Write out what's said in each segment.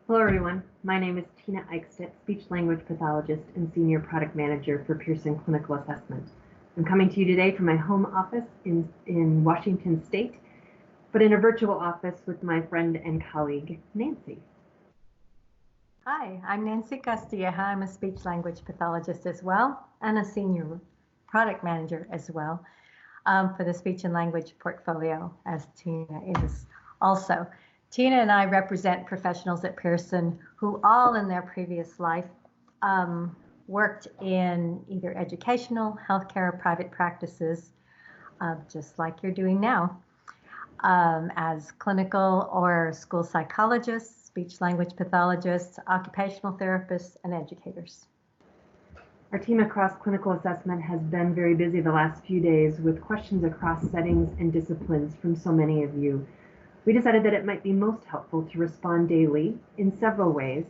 Hello everyone, my name is Tina Eichstedt, speech-language pathologist and senior product manager for Pearson Clinical Assessment. I'm coming to you today from my home office in Washington State, but in a virtual office with my friend and colleague, Nancy. Hi, I'm Nancy Castilleja. I'm a speech-language pathologist as well, and a senior product manager as well for the speech and language portfolio, as Tina is also. Tina and I represent professionals at Pearson who all in their previous life worked in either educational, healthcare, or private practices, just like you're doing now, as clinical or school psychologists, speech-language pathologists, occupational therapists, and educators. Our team across clinical assessment has been very busy the last few days with questions across settings and disciplines from so many of you. We decided that it might be most helpful to respond daily in several ways,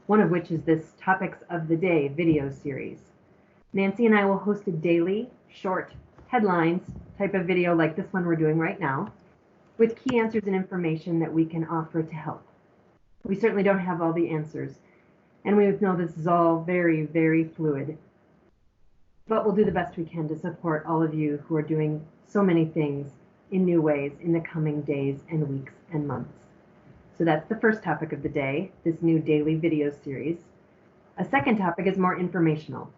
one of which is this Topics of the Day video series. Nancy and I will host a daily, short, headlines type of video like this one we're doing right now, with key answers and information that we can offer to help. We certainly don't have all the answers, and we know this is all very, very fluid, but we'll do the best we can to support all of you who are doing so many things in new ways in the coming days and weeks and months. So that's the first topic of the day, this new daily video series. A second topic is more informational.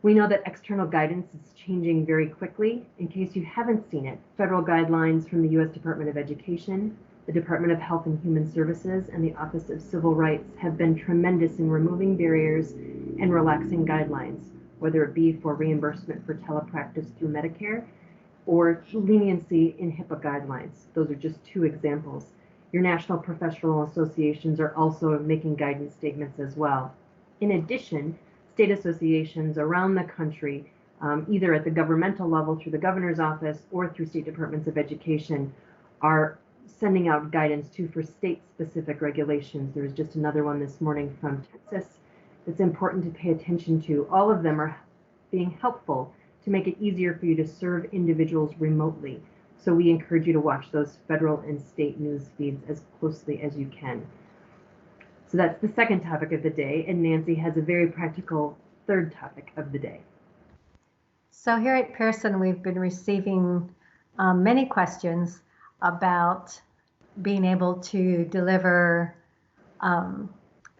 We know that external guidance is changing very quickly. In case you haven't seen it, federal guidelines from the U.S. Department of Education, the Department of Health and Human Services, and the Office of Civil Rights have been tremendous in removing barriers and relaxing guidelines, whether it be for reimbursement for telepractice through Medicare or leniency in HIPAA guidelines. Those are just two examples. Your national professional associations are also making guidance statements as well. In addition, state associations around the country, either at the governmental level through the governor's office or through state departments of education, are sending out guidance too for state-specific regulations. There was just another one this morning from Texas that's important to pay attention to. All of them are being helpful to make it easier for you to serve individuals remotely. So we encourage you to watch those federal and state news feeds as closely as you can. So that's the second topic of the day, and Nancy has a very practical third topic of the day. So here at Pearson, we've been receiving many questions about being able to deliver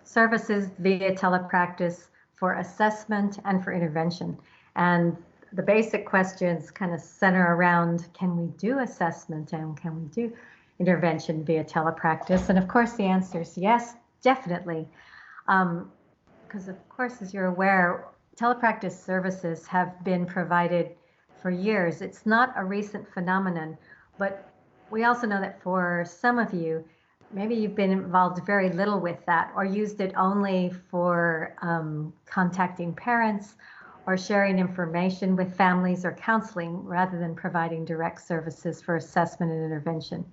services via telepractice for assessment and for intervention. And the basic questions kind of center around, can we do assessment and can we do intervention via telepractice? And of course the answer is yes, definitely. Because of course, as you're aware, telepractice services have been provided for years. It's not a recent phenomenon, but we also know that for some of you, maybe you've been involved very little with that or used it only for contacting parents or sharing information with families or counseling rather than providing direct services for assessment and intervention.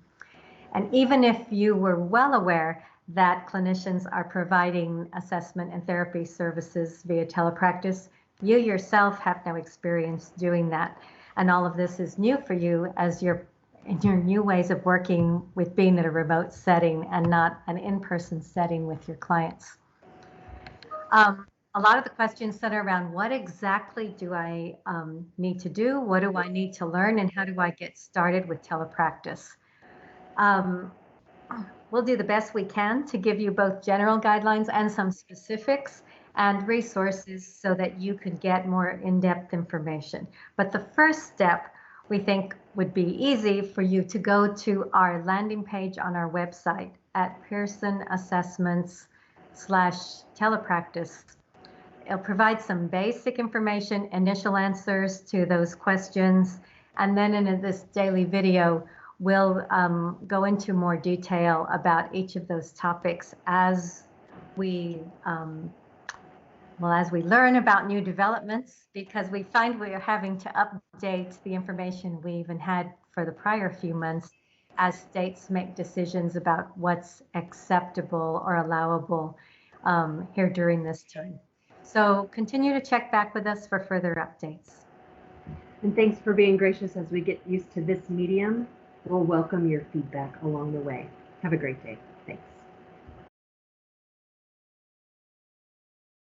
And even if you were well aware that clinicians are providing assessment and therapy services via telepractice, you yourself have no experience doing that. And all of this is new for you as you're in your new ways of working with being in a remote setting and not an in-person setting with your clients. A lot of the questions center around what exactly do I need to do? What do I need to learn? And how do I get started with telepractice? We'll do the best we can to give you both general guidelines and some specifics and resources so that you could get more in-depth information. But the first step we think would be easy for you to go to our landing page on our website at Pearson Assessments/telepractice. It'll provide some basic information, initial answers to those questions, and then in this daily video, we'll go into more detail about each of those topics as we learn about new developments, because we find we are having to update the information we even had for the prior few months as states make decisions about what's acceptable or allowable here during this time. So continue to check back with us for further updates. And thanks for being gracious as we get used to this medium. We'll welcome your feedback along the way. Have a great day. Thanks.